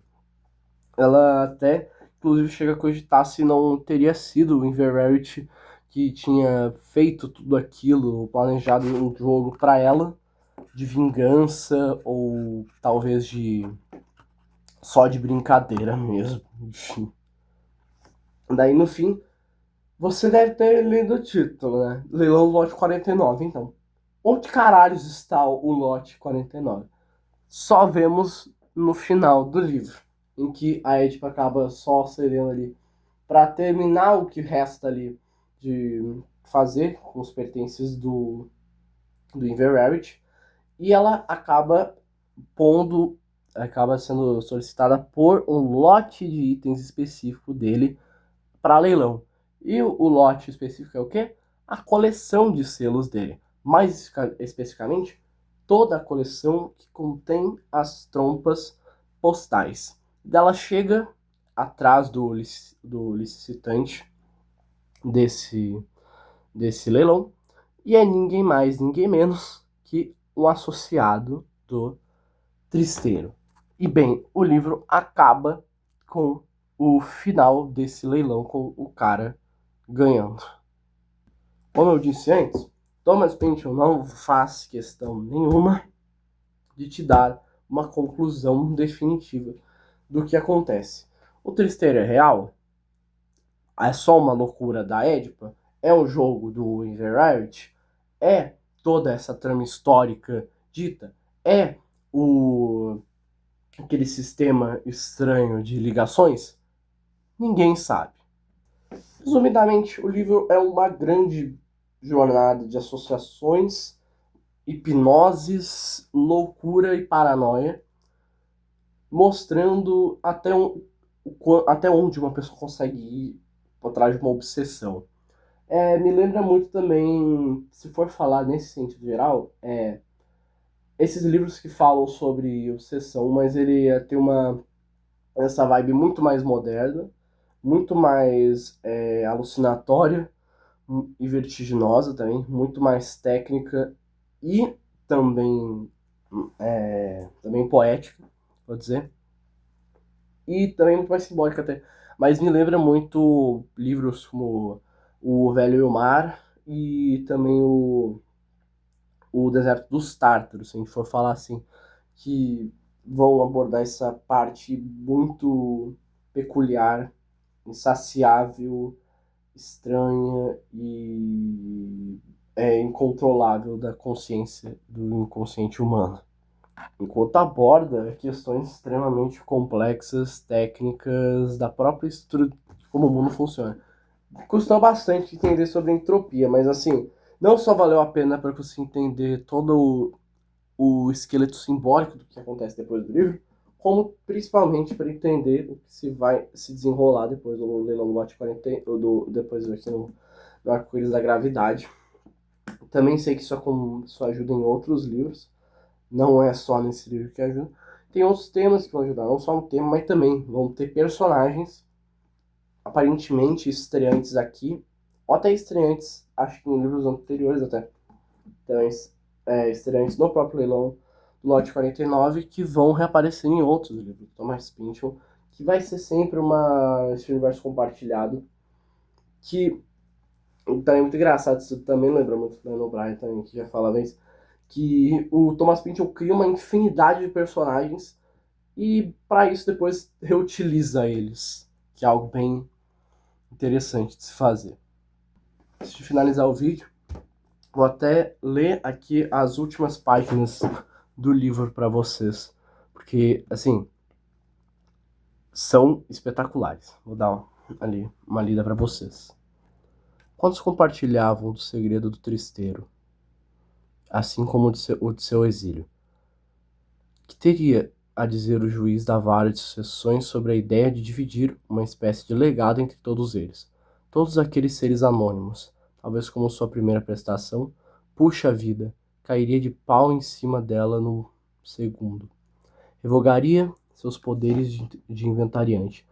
Ela até, inclusive, chega a cogitar se não teria sido o Inverarity que tinha feito tudo aquilo, planejado um jogo para ela, de vingança ou talvez só de brincadeira mesmo, enfim. Daí no fim, você deve ter lido o título, né? Leilão Lote 49, então. Onde caralhos está o Lote 49? Só vemos no final do livro, em que a Édipa acaba só cedendo ali para terminar o que resta ali de fazer com os pertences do Inverarity, e ela acaba sendo solicitada por um lote de itens específico dele para leilão. E o lote específico é o quê? A coleção de selos dele. Mais especificamente, toda a coleção que contém as trompas postais. Ela chega atrás do licitante desse leilão e é ninguém mais, ninguém menos que um associado do Tristeiro. E bem, o livro acaba com o final desse leilão, com o cara ganhando. Como eu disse antes, Thomas Pynchon não faz questão nenhuma de te dar uma conclusão definitiva do que acontece. O Tristeiro é real? É só uma loucura da Édipa? É um jogo do Inverarity? É toda essa trama histórica dita? É aquele sistema estranho de ligações? Ninguém sabe. Resumidamente, o livro é uma grande jornada de associações, hipnoses, loucura e paranoia, mostrando até onde uma pessoa consegue ir por trás de uma obsessão. Me lembra muito também, se for falar nesse sentido geral, esses livros que falam sobre obsessão, mas ele tem essa vibe muito mais moderna, muito mais alucinatória e vertiginosa também, muito mais técnica e também poética, vou dizer, e também muito mais simbólica até. Mas me lembra muito livros como O Velho e o Mar e também o Deserto dos Tártaros, se a gente for falar assim, que vão abordar essa parte muito peculiar, insaciável, estranha e incontrolável da consciência do inconsciente humano. enquanto aborda questões extremamente complexas, técnicas da própria estrutura, como o mundo funciona. Custou bastante entender sobre entropia, mas assim, não só valeu a pena para você entender todo o esqueleto simbólico do que acontece depois do livro, como principalmente para entender o que se vai se desenrolar depois do leilão do lote 40, depois aqui no Arco-Íris da Gravidade. Também sei que isso ajuda em outros livros, não é só nesse livro que ajuda. Tem outros temas que vão ajudar, não só um tema, mas também vão ter personagens aparentemente estreantes aqui, ou até estreantes, acho que em livros anteriores até. Então, estreantes no próprio leilão do lote 49 que vão reaparecer em outros livros. Thomas Pynchon, que vai ser sempre esse universo compartilhado, que também é muito engraçado, isso também lembra muito do Dan O'Brien também, que já falava isso, que o Thomas Pynchon cria uma infinidade de personagens e para isso depois reutiliza eles, que é algo bem interessante de se fazer. Antes de finalizar o vídeo, vou até ler aqui as últimas páginas do livro para vocês, porque assim são espetaculares. Vou dar ali uma lida para vocês. Quantos compartilhavam do segredo do tristeiro, assim como o de seu exílio? Que teria a dizer o juiz da vara de sucessões sobre a ideia de dividir uma espécie de legado entre todos eles? Todos aqueles seres anônimos, talvez como sua primeira prestação, puxa a vida, cairia de pau em cima dela no segundo. Revogaria seus poderes de inventariante.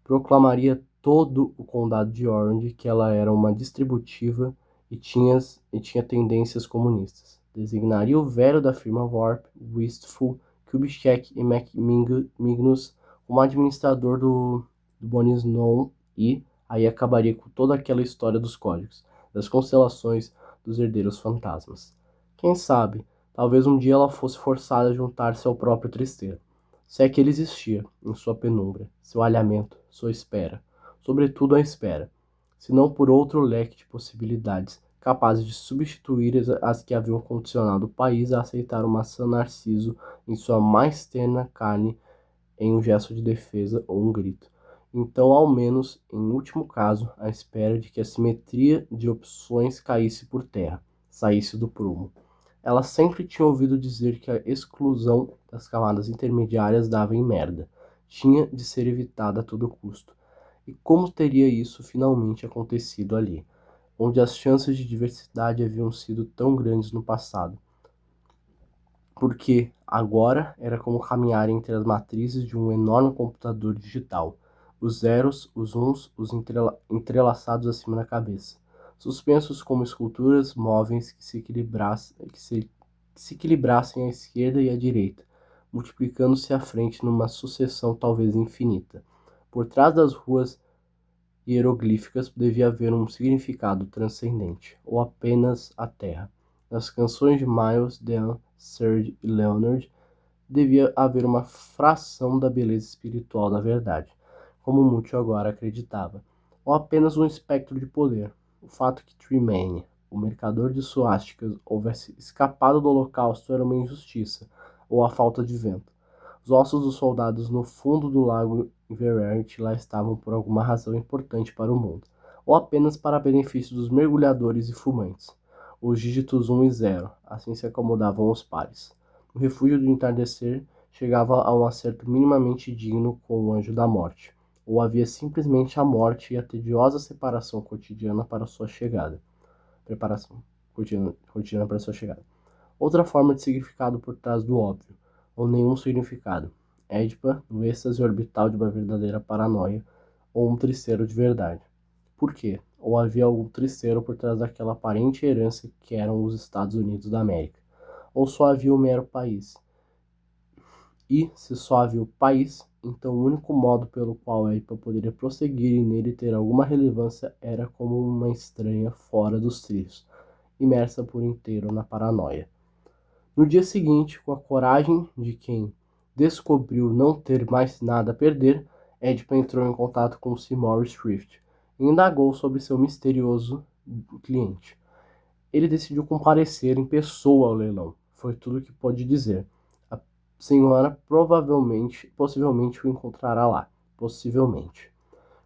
Proclamaria todo o condado de Orange que ela era uma distributiva e tinha tendências comunistas. Designaria o velho da firma Warp, Wistful, Kubitschek e McMignus como administrador do Bonis Non e aí acabaria com toda aquela história dos códigos, das constelações, dos herdeiros fantasmas. Quem sabe, talvez um dia ela fosse forçada a juntar-se ao próprio tristeiro. Se é que ele existia, em sua penumbra, seu alhamento, sua espera, sobretudo a espera, se não por outro leque de possibilidades, capazes de substituir as que haviam condicionado o país a aceitar uma San Narciso em sua mais terna carne, em um gesto de defesa ou um grito. Então, ao menos, em último caso, a espera de que a simetria de opções caísse por terra, saísse do prumo. Ela sempre tinha ouvido dizer que a exclusão das camadas intermediárias dava em merda. Tinha de ser evitada a todo custo. E como teria isso finalmente acontecido ali, onde as chances de diversidade haviam sido tão grandes no passado? Porque agora era como caminhar entre as matrizes de um enorme computador digital, os zeros, os uns, os entrelaçados acima da cabeça, suspensos como esculturas móveis que se equilibrassem à esquerda e à direita, multiplicando-se à frente numa sucessão talvez infinita. Por trás das ruas hieroglíficas devia haver um significado transcendente, ou apenas a terra. Nas canções de Miles, Dean, Serge e Leonard devia haver uma fração da beleza espiritual da verdade, como Mucho agora acreditava, ou apenas um espectro de poder. O fato que Tremaine, o mercador de suásticas, houvesse escapado do holocausto era uma injustiça, ou a falta de vento. Os ossos dos soldados no fundo do lago Inverarity lá estavam por alguma razão importante para o mundo, ou apenas para benefício dos mergulhadores e fumantes. Os dígitos 1 e 0, assim se acomodavam os pares. O refúgio do entardecer chegava a um acerto minimamente digno com o anjo da morte, ou havia simplesmente a morte e a tediosa separação cotidiana para sua chegada. Preparação cotidiana para sua chegada. Outra forma de significado por trás do óbvio, ou nenhum significado. Édipa, no êxtase orbital de uma verdadeira paranoia, ou um tristeiro de verdade. Por quê? Ou havia algum tristeiro por trás daquela aparente herança que eram os Estados Unidos da América? Ou só havia um mero país? E, se só havia o país, então o único modo pelo qual a Édipa poderia prosseguir e nele ter alguma relevância era como uma estranha fora dos trilhos, imersa por inteiro na paranoia. No dia seguinte, com a coragem de quem descobriu não ter mais nada a perder, Édipa entrou em contato com Seymour Swift e indagou sobre seu misterioso cliente. Ele decidiu comparecer em pessoa ao leilão. Foi tudo o que pôde dizer. senhora possivelmente o encontrará lá. Possivelmente.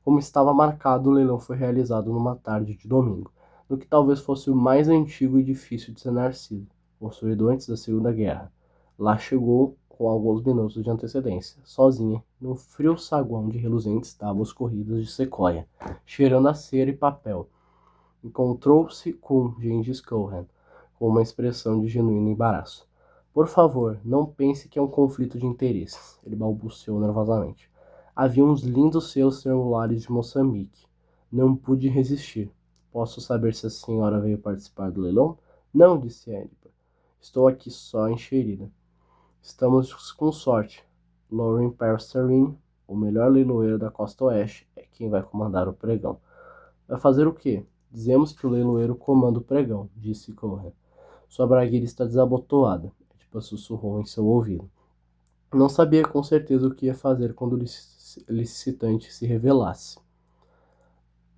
Como estava marcado, o leilão foi realizado numa tarde de domingo, no que talvez fosse o mais antigo e difícil de ser nascido, construído antes da Segunda Guerra. Lá chegou com alguns minutos de antecedência, sozinha, num frio saguão de reluzentes tábuas corridas de sequoia, cheirando a cera e papel. Encontrou-se com Gengis Khan, com uma expressão de genuíno embaraço. Por favor, não pense que é um conflito de interesses, ele balbuciou nervosamente. Havia uns lindos selos triangulares de Moçambique. Não pude resistir. Posso saber se a senhora veio participar do leilão? Não, disse Edipa. Estou aqui só enxerida. Estamos com sorte. Lauren Perserin, o melhor leiloeiro da costa oeste, é quem vai comandar o pregão. Vai fazer o quê? Dizemos que o leiloeiro comanda o pregão, disse Cohen. Sua braguilha está desabotoada, Edipa sussurrou em seu ouvido. Não sabia com certeza o que ia fazer quando o licitante se revelasse.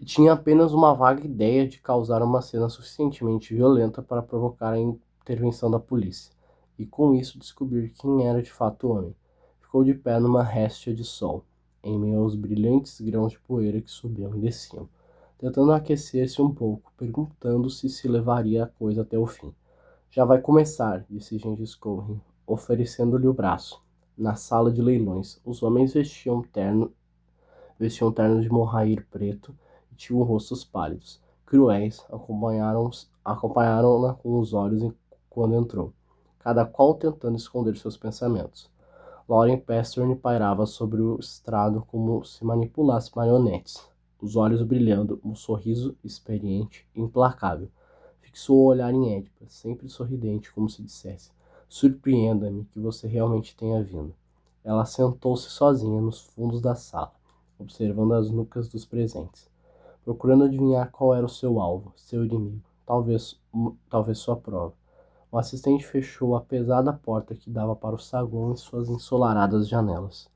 Tinha apenas uma vaga ideia de causar uma cena suficientemente violenta para provocar a intervenção da polícia, e com isso descobrir quem era de fato o homem. Ficou de pé numa réstia de sol, em meio aos brilhantes grãos de poeira que subiam e desciam, tentando aquecer-se um pouco, perguntando-se se levaria a coisa até o fim. Já vai começar, disse Gengis Khan, oferecendo-lhe o braço. Na sala de leilões, os homens vestiam ternos de mohair preto e tinham rostos pálidos, cruéis, acompanharam-na com os olhos quando entrou, cada qual tentando esconder seus pensamentos. Lauren Pastern pairava sobre o estrado como se manipulasse marionetes, os olhos brilhando, um sorriso experiente e implacável. Fixou o olhar em Edipa, sempre sorridente, como se dissesse: surpreenda-me que você realmente tenha vindo. Ela sentou-se sozinha nos fundos da sala, observando as nucas dos presentes, procurando adivinhar qual era o seu alvo, seu inimigo, talvez sua prova. O assistente fechou a pesada porta que dava para o saguão e suas ensolaradas janelas.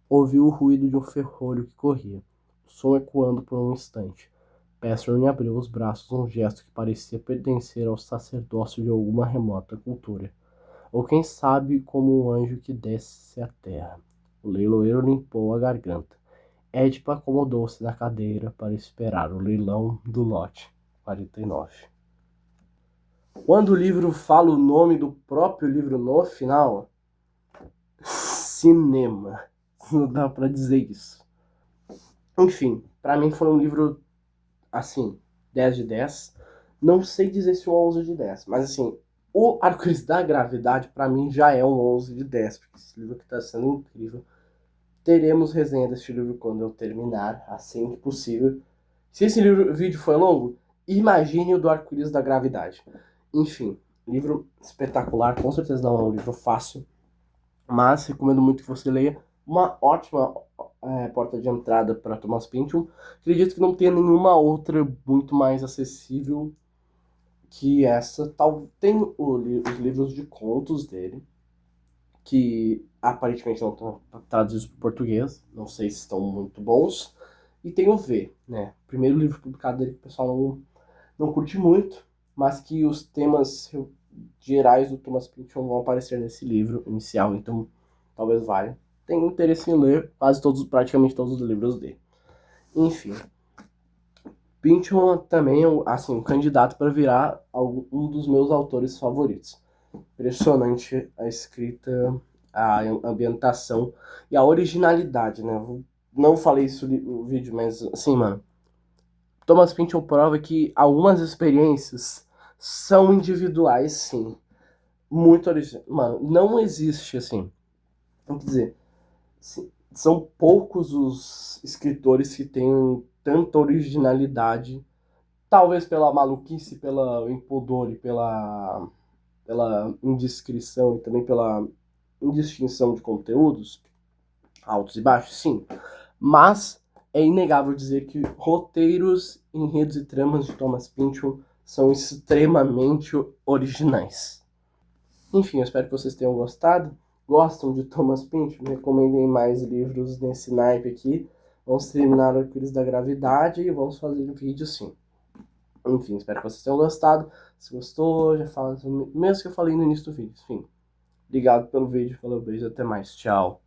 Ouviu o ruído de um ferrolho que corria, o som ecoando por um instante. Pastern abriu os braços num gesto que parecia pertencer ao sacerdócio de alguma remota cultura, ou quem sabe como um anjo que desce à terra. O leiloeiro limpou a garganta. Edipa acomodou-se na cadeira para esperar o leilão do lote 49. Quando o livro fala o nome do próprio livro no final, cinema. Não dá pra dizer isso. Enfim, pra mim foi um livro, assim, 10 de 10. Não sei dizer se um 11 de 10, mas assim, o Arco-Íris da Gravidade pra mim já é um 11 de 10, porque esse livro aqui tá sendo incrível. Teremos resenha deste livro quando eu terminar, assim que possível. Se esse vídeo foi longo, imagine o do Arco-Íris da Gravidade. Enfim, livro espetacular, com certeza não é um livro fácil, mas recomendo muito que você leia. Uma ótima porta de entrada para Thomas Pynchon. Acredito que não tenha nenhuma outra muito mais acessível que essa. Tem os livros de contos dele, que aparentemente não estão traduzidos para o português, não sei se estão muito bons. E tem o V, né? Primeiro livro publicado dele que o pessoal não curte muito, mas que os temas gerais do Thomas Pynchon vão aparecer nesse livro inicial, então talvez valha. Tenho interesse em ler praticamente todos os livros dele. Enfim, Pynchon também é assim, um candidato para virar um dos meus autores favoritos. Impressionante a escrita, a ambientação e a originalidade, né? Não falei isso no vídeo, mas assim, mano, Thomas Pynchon prova que algumas experiências são individuais, sim. Muito original. Mano, não existe, assim, vou dizer, são poucos os escritores que têm tanta originalidade, talvez pela maluquice, pela impudor e pela indiscrição e também pela indistinção de conteúdos, altos e baixos, sim. Mas é inegável dizer que roteiros, enredos e tramas de Thomas Pynchon são extremamente originais. Enfim, eu espero que vocês tenham gostado. Gostam de Thomas Pynchon? Recomendem mais livros nesse naipe aqui. Vamos terminar o Arco-Íris da Gravidade e vamos fazer um vídeo sim. Enfim, espero que vocês tenham gostado. Se gostou, já fala mesmo que eu falei no início do vídeo. Enfim, Obrigado pelo vídeo, falou, beijo, até mais, tchau.